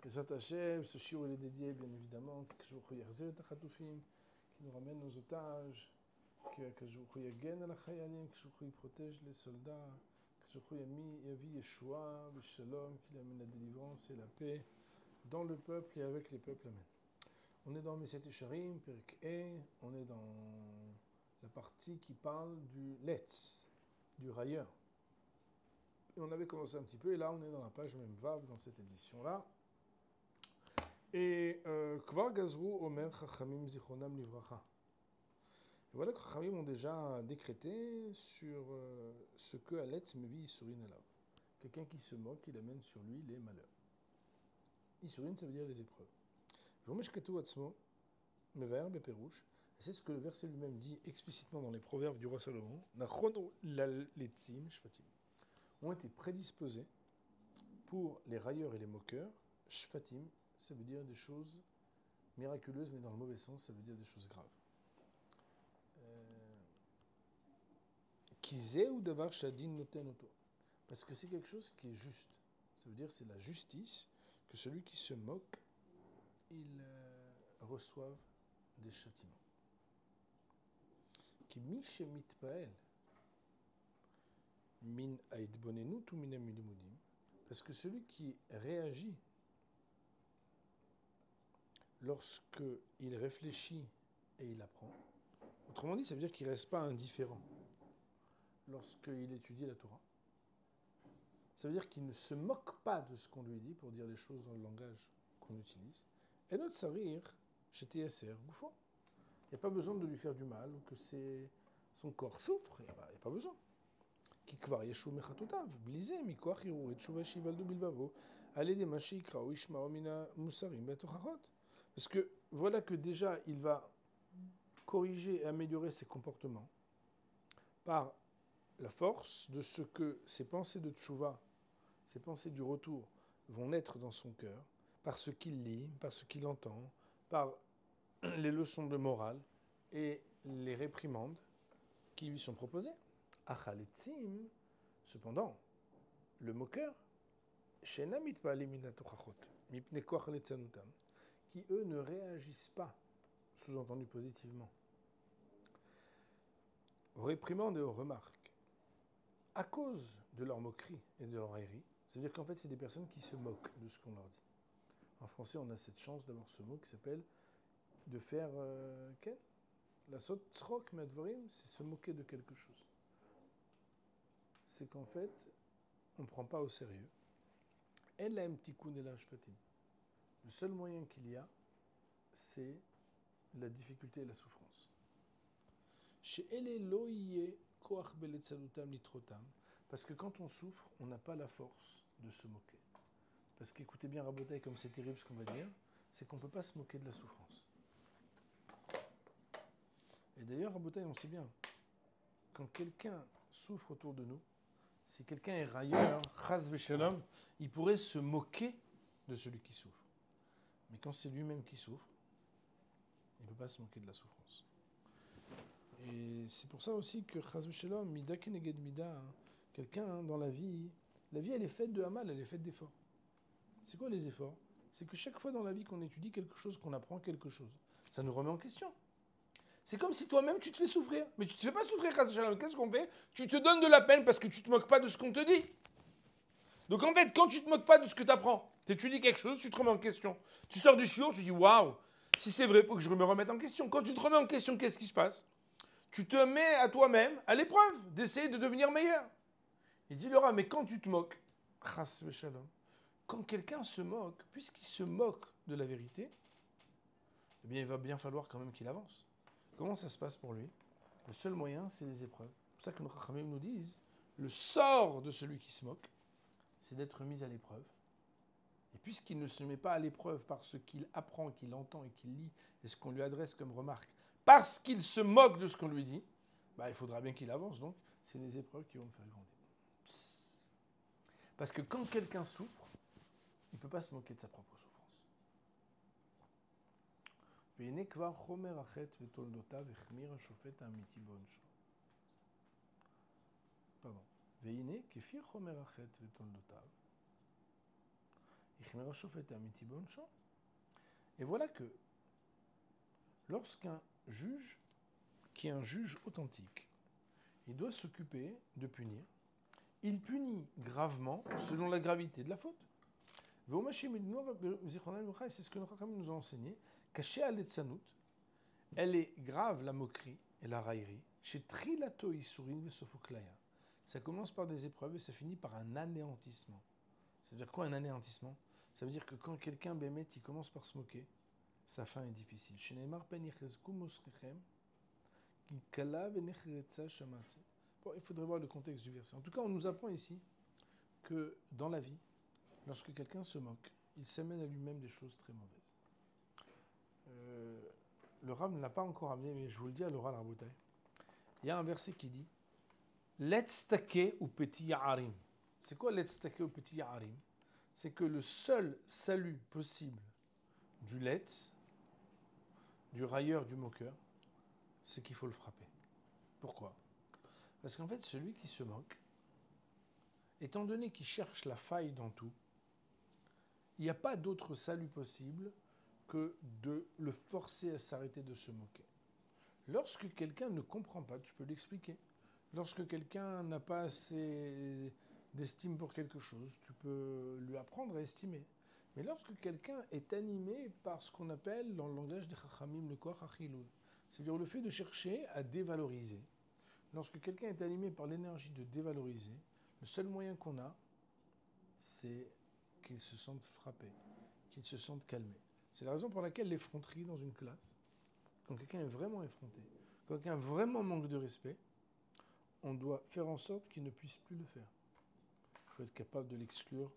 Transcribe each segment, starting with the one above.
Pesat Hashem, ce shiur il est dédié bien évidemment à Kajouchou Yerzeh Tachatoufim, qui nous ramène nos otages, que Kajouchou Yagen al Chayalim, Kajouchou protège les soldats, Kajouchou Yavi Yeshua, Shalom, qu'il amène la délivrance et la paix dans le peuple et avec les peuples. Amen. On est dans Meset Yesharim, Perek E, on est dans la partie qui parle du Letz, du railleur. Et on avait commencé un petit peu, et là on est dans la page même Vav, dans cette édition-là. Et Kvar Gazru Omer Chachamim Zichronam Livracha. Et voilà que Chachamim ont déjà décrété sur ce que Aletz Mevi Isurin Alav. Quelqu'un qui se moque, il amène sur lui les malheurs. Isurin, ça veut dire les épreuves. Vomesh Katu Atzmo, Mevaer Beperouche. C'est ce que le verset lui-même dit explicitement dans les proverbes du roi Salomon. Nachon Laletzim Shvatim. Ont été prédisposés pour les railleurs et les moqueurs. Shvatim, ça veut dire des choses miraculeuses, mais dans le mauvais sens, ça veut dire des choses graves. Kizeh ou davar shadin noten oto. Parce que c'est quelque chose qui est juste. Ça veut dire que c'est la justice que celui qui se moque, il reçoive des châtiments. Ki mi shemit pael min aidbonenut ou min amilimudim. Parce que celui qui réagit lorsque il réfléchit et il apprend, autrement dit, ça veut dire qu'il ne reste pas indifférent lorsqu'il étudie la Torah. Ça veut dire qu'il ne se moque pas de ce qu'on lui dit, pour dire les choses dans le langage qu'on utilise. Et notre sarir, chez TSR, bouffon. Il n'y a pas besoin de lui faire du mal, ou que son corps souffre, il n'y a pas besoin. Kikvar yeshu mechatotav, blisé, mikoach hiru, et tshuva shivaldu bilbavo, alede mashi ikrao ishmao mina musarim betochachot. Parce que voilà que déjà il va corriger et améliorer ses comportements par la force de ce que ses pensées de tchouva, ses pensées du retour vont naître dans son cœur, par ce qu'il lit, par ce qu'il entend, par les leçons de morale et les réprimandes qui lui sont proposées. Achaletzim, cependant, le moqueur, shenamit ba'aliminatochachot, mipne koach letzanutam, qui eux ne réagissent pas, sous-entendu positivement, aux réprimandes et aux remarques, à cause de leur moquerie et de leur raillerie. C'est-à-dire qu'en fait, c'est des personnes qui se moquent de ce qu'on leur dit. En français, on a cette chance d'avoir ce mot qui s'appelle de faire la sot tzrok me'advarim, c'est se moquer de quelque chose. C'est qu'en fait, on ne prend pas au sérieux. El laem tikun ela shvatim. Le seul moyen qu'il y a, c'est la difficulté et la souffrance. Chez ele lo yeh koach beletzalutam litrotam. Parce que quand on souffre, on n'a pas la force de se moquer. Parce qu'écoutez bien Rabotai, comme c'est terrible ce qu'on va dire, c'est qu'on ne peut pas se moquer de la souffrance. Et d'ailleurs, Rabotai, on sait bien, quand quelqu'un souffre autour de nous, si quelqu'un est railleur, chas v'shalom, il pourrait se moquer de celui qui souffre. Mais quand c'est lui-même qui souffre, il ne peut pas se moquer de la souffrance. Et c'est pour ça aussi que chas v'shalom, mida keneged mida, quelqu'un dans la vie elle est faite de hamal, elle est faite d'efforts. C'est quoi les efforts? C'est que chaque fois dans la vie qu'on étudie quelque chose, qu'on apprend quelque chose, ça nous remet en question. C'est comme si toi-même tu te fais souffrir. Mais tu ne te fais pas souffrir, qu'est-ce qu'on fait? Tu te donnes de la peine parce que tu ne te moques pas de ce qu'on te dit. Donc en fait, quand tu ne te moques pas de ce que tu apprends, tu étudies quelque chose, tu te remets en question. Tu sors du shiur, tu dis waouh, si c'est vrai, il faut que je me remette en question. Quand tu te remets en question, qu'est-ce qui se passe? Tu te mets à toi-même à l'épreuve d'essayer de devenir meilleur. Il dit le Rav, mais quand tu te moques, chas v'shalom, quand quelqu'un se moque, puisqu'il se moque de la vérité, eh bien il va bien falloir quand même qu'il avance. Comment ça se passe pour lui? Le seul moyen, c'est les épreuves. C'est pour ça que nos Chachamim nous disent, le sort de celui qui se moque, c'est d'être mis à l'épreuve. Et puisqu'il ne se met pas à l'épreuve par ce qu'il apprend, qu'il entend et qu'il lit, et ce qu'on lui adresse comme remarque, parce qu'il se moque de ce qu'on lui dit, il faudra bien qu'il avance. Donc, c'est les épreuves qui vont le faire grandir. Parce que quand quelqu'un souffre, il ne peut pas se moquer de sa propre souffrance. והנה כבר חומר החטא ותולדותיו החמיר השופט האמיתי בעונשו. והנה כפי חומר החטא ותולדותיו, Et voilà que lorsqu'un juge, qui est un juge authentique, il doit s'occuper de punir, il punit gravement selon la gravité de la faute. C'est ce que nos Chachamim nous ont enseigné. Caché à l'etzanout, elle est grave la moquerie et la raillerie. Chez Trilato Isurin Vesofoklaya. Ça commence par des épreuves et ça finit par un anéantissement. Ça veut dire quoi un anéantissement? Ça veut dire que quand quelqu'un bémet, il commence par se moquer, sa fin est difficile. Bon, il faudrait voir le contexte du verset. En tout cas, on nous apprend ici que dans la vie, lorsque quelqu'un se moque, il s'amène à lui-même des choses très mauvaises. Le Rav ne l'a pas encore amené, mais je vous le dis à l'oral Rabotai. Il y a un verset qui dit Let's take ou petit ya'arim. C'est quoi let's take ou petit ya'arim? C'est que le seul salut possible du let's, du railleur, du moqueur, c'est qu'il faut le frapper. Pourquoi? Parce qu'en fait, celui qui se moque, étant donné qu'il cherche la faille dans tout, il n'y a pas d'autre salut possible que de le forcer à s'arrêter de se moquer. Lorsque quelqu'un ne comprend pas, tu peux l'expliquer. Lorsque quelqu'un n'a pas assez d'estime pour quelque chose, tu peux lui apprendre à estimer. Mais lorsque quelqu'un est animé par ce qu'on appelle, dans le langage des Chachamim, le koach achilul, c'est-à-dire le fait de chercher à dévaloriser, lorsque quelqu'un est animé par l'énergie de dévaloriser, le seul moyen qu'on a, c'est qu'il se sente frappé, qu'il se sente calmé. C'est la raison pour laquelle l'effronterie dans une classe, quand quelqu'un est vraiment effronté, quand quelqu'un vraiment manque de respect, on doit faire en sorte qu'il ne puisse plus le faire. Il faut être capable de l'exclure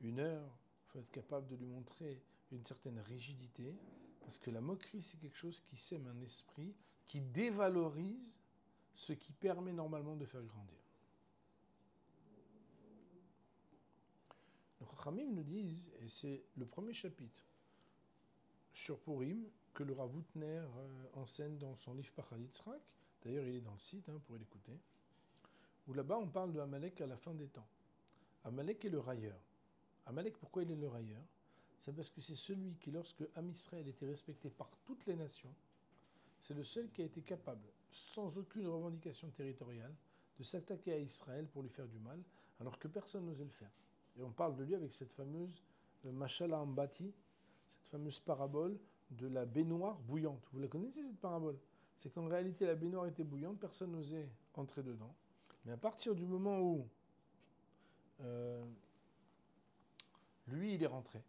1 heure, il faut être capable de lui montrer une certaine rigidité, parce que la moquerie, c'est quelque chose qui sème un esprit, qui dévalorise ce qui permet normalement de faire grandir. Les Chachamim nous disent, et c'est le premier chapitre sur Purim, que le Rav Hutner enseigne dans son livre Pachal Yitzhak, d'ailleurs il est dans le site pour l'écouter, où là-bas on parle de Amalek à la fin des temps. Amalek est le railleur. Amalek, pourquoi il est le railleur? C'est parce que c'est celui qui, lorsque Am Israël était respecté par toutes les nations, c'est le seul qui a été capable, sans aucune revendication territoriale, de s'attaquer à Israël pour lui faire du mal, alors que personne n'osait le faire. Et on parle de lui avec cette fameuse Mashala Ambati, cette fameuse parabole de la baignoire bouillante. Vous la connaissez cette parabole? C'est qu'en réalité la baignoire était bouillante, personne n'osait entrer dedans. Mais à partir du moment où lui il est rentré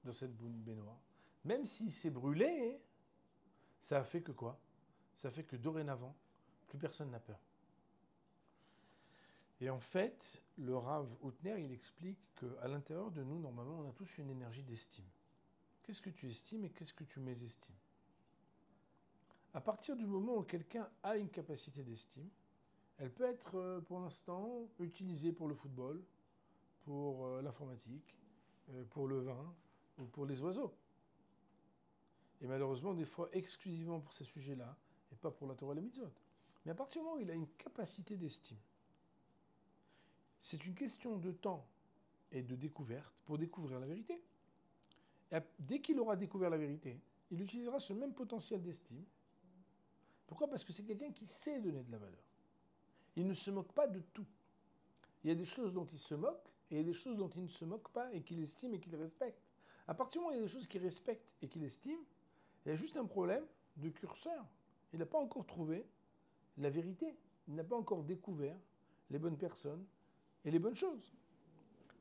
dans cette baignoire, même s'il s'est brûlé, ça a fait que quoi? Ça fait que dorénavant, plus personne n'a peur. Et en fait, le Rav Hutner, il explique qu'à l'intérieur de nous, normalement, on a tous une énergie d'estime. Qu'est-ce que tu estimes et qu'est-ce que tu mésestimes? À partir du moment où quelqu'un a une capacité d'estime, elle peut être, pour l'instant, utilisée pour le football, pour l'informatique, pour le vin ou pour les oiseaux. Et malheureusement, des fois, exclusivement pour ces sujets-là, et pas pour la Torah et la mitzvot. Mais à partir du moment où il a une capacité d'estime, c'est une question de temps et de découverte pour découvrir la vérité. Et dès qu'il aura découvert la vérité, il utilisera ce même potentiel d'estime. Pourquoi? Parce que c'est quelqu'un qui sait donner de la valeur. Il ne se moque pas de tout. Il y a des choses dont il se moque, et il y a des choses dont il ne se moque pas, et qu'il estime et qu'il respecte. À partir du moment où il y a des choses qu'il respecte et qu'il estime, il y a juste un problème de curseur. Il n'a pas encore trouvé la vérité. Il n'a pas encore découvert les bonnes personnes et les bonnes choses.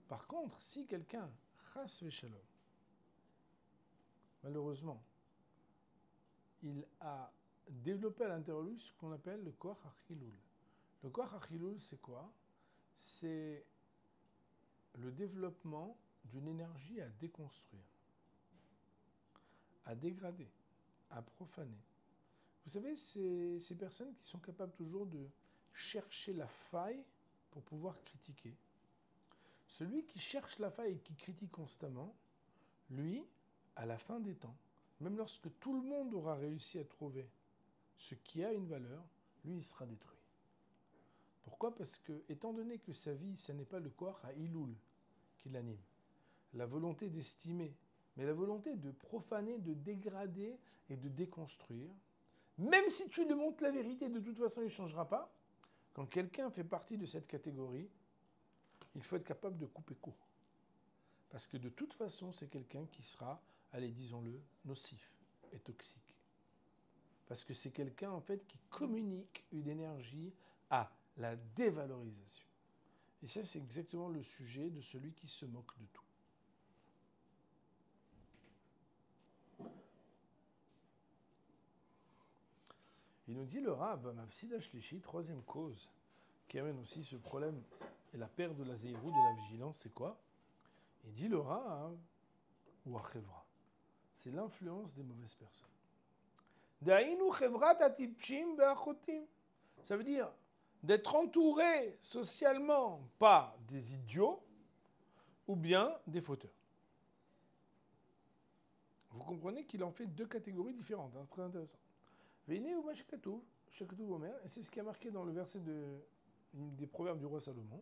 Par contre, si quelqu'un, chas v'shalom, malheureusement, il a développé à l'intérieur de lui ce qu'on appelle le koach achilul. Le koach achilul, c'est quoi? C'est le développement d'une énergie à déconstruire, à dégrader, à profaner. Vous savez, c'est ces personnes qui sont capables toujours de chercher la faille pour pouvoir critiquer. Celui qui cherche la faille et qui critique constamment, lui, à la fin des temps, même lorsque tout le monde aura réussi à trouver ce qui a une valeur, lui, il sera détruit. Pourquoi? Parce que, étant donné que sa vie, ce n'est pas le koach à Iloul qui l'anime. la volonté d'estimer, mais la volonté de profaner, de dégrader et de déconstruire. Même si tu lui montres la vérité, de toute façon, il ne changera pas. Quand quelqu'un fait partie de cette catégorie, il faut être capable de couper court. Parce que de toute façon, c'est quelqu'un qui sera, allez, disons-le, nocif et toxique. Parce que c'est quelqu'un, en fait, qui communique une énergie à la dévalorisation. Et ça, c'est exactement le sujet de celui qui se moque de tout. Il nous dit le Rav, Mafsida Shlishi, troisième cause, qui amène aussi ce problème et la perte de la zéhirou, de la vigilance, c'est quoi? Il dit le Rav, ou Achevra, c'est l'influence des mauvaises personnes. Daïnu Chevrat Atipshim Beachotim. Ça veut dire d'être entouré socialement par des idiots ou bien des fauteurs. Vous comprenez qu'il en fait deux catégories différentes, c'est très intéressant. Veine ou Mashkatouv, Shakatouv Omer, et c'est ce qui est marqué dans le verset des proverbes du roi Salomon.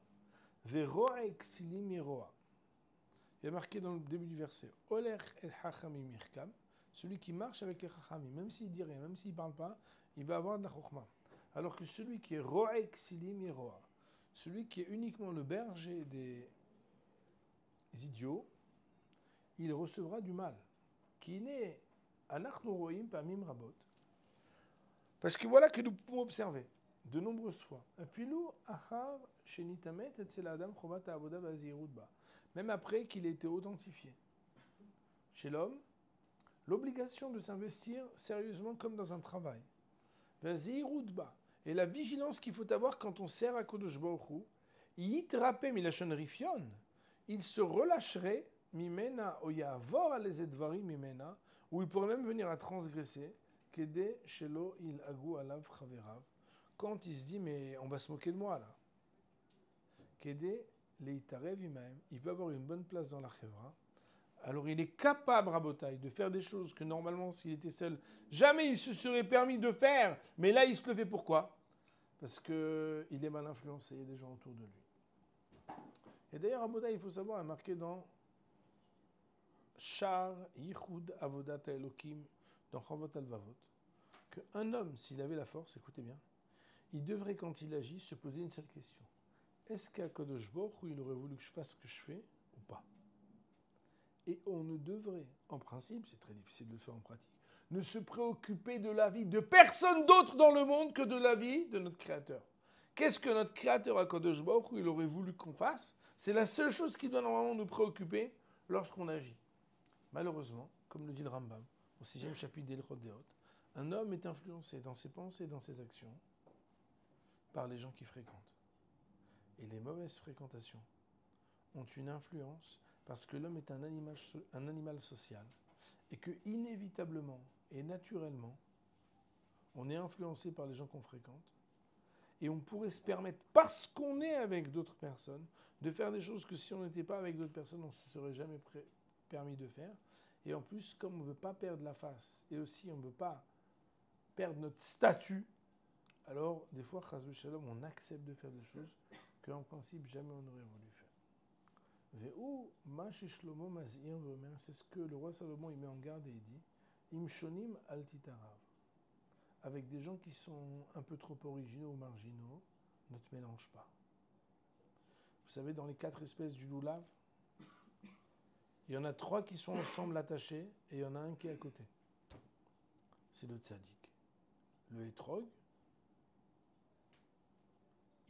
Veroa exilim yeroa. Il est marqué dans le début du verset. Oler el hachamim yirkam. Celui qui marche avec les hachamim, même s'il dit rien, même s'il ne parle pas, il va avoir de la chokhma. Alors que celui qui est roa exilim yeroa, celui qui est uniquement le berger des idiots, il recevra du mal. Qui n'est anachnu roim pamim rabot. Parce que voilà que nous pouvons observer de nombreuses fois. Même après qu'il ait été authentifié. Chez l'homme, l'obligation de s'investir sérieusement comme dans un travail. Et la vigilance qu'il faut avoir quand on sert à Kodosh Baruch Hu, il se relâcherait, mimena oyavor alezedvari mimena, où il pourrait même venir à transgresser. Quand il se dit, mais on va se moquer de moi là. Il veut avoir une bonne place dans la chevra. Alors il est capable, Rabotai, de faire des choses que normalement, s'il était seul, jamais il se serait permis de faire. Mais là, il se le fait pourquoi? Parce qu'il est mal influencé, il y a des gens autour de lui. Et d'ailleurs, Rabotai, il faut savoir, est marqué dans Shar Yichud Avodat Elokim, dans Chavot Alvavot, qu'un homme, s'il avait la force, écoutez bien, il devrait, quand il agit, se poser une seule question. Est-ce qu'à Kadosh Baruch Hu, il aurait voulu que je fasse ce que je fais ou pas? Et on ne devrait, en principe, c'est très difficile de le faire en pratique, ne se préoccuper de la vie de personne d'autre dans le monde que de la vie de notre Créateur. Qu'est-ce que notre Créateur à Kadosh Baruch Hu, il aurait voulu qu'on fasse? C'est la seule chose qui doit normalement nous préoccuper lorsqu'on agit. Malheureusement, comme le dit le Rambam, au 6e chapitre d'Elchot Deot, un homme est influencé dans ses pensées et dans ses actions par les gens qui fréquentent. Et les mauvaises fréquentations ont une influence parce que l'homme est un animal social et que inévitablement et naturellement, on est influencé par les gens qu'on fréquente et on pourrait se permettre, parce qu'on est avec d'autres personnes, de faire des choses que si on n'était pas avec d'autres personnes, on ne se serait jamais permis de faire. Et en plus, comme on ne veut pas perdre la face et aussi on ne veut pas perdre notre statut, alors des fois, chas v'shalom, on accepte de faire des choses qu'en principe jamais on n'aurait voulu faire. C'est ce que le roi Salomon il met en garde et il dit Imshonim al titarav. Avec des gens qui sont un peu trop originaux ou marginaux, ne te mélange pas. Vous savez, dans les 4 espèces du loulav, il y en a 3 qui sont ensemble attachés et il y en a un qui est à côté. C'est le tzaddik. Le hétrog,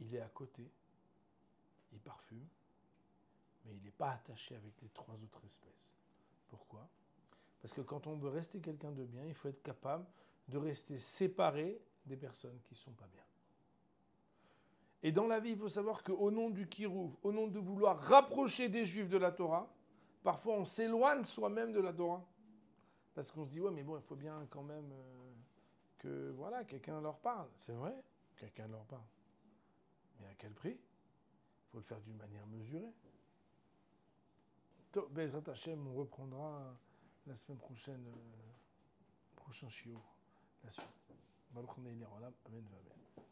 il est à côté, il parfume, mais il n'est pas attaché avec les 3 autres espèces. Pourquoi? Parce que quand on veut rester quelqu'un de bien, il faut être capable de rester séparé des personnes qui ne sont pas bien. Et dans la vie, il faut savoir qu'au nom du kirouv, au nom de vouloir rapprocher des Juifs de la Torah, parfois on s'éloigne soi-même de la Torah. Parce qu'on se dit, ouais, mais bon, il faut bien quand même que voilà, quelqu'un leur parle. C'est vrai, quelqu'un leur parle. Mais à quel prix? Il faut le faire d'une manière mesurée. Bezrat Hashem, on reprendra la semaine prochaine, prochain shiur, la suite. Baruch Neil Olam, Amen, Amen.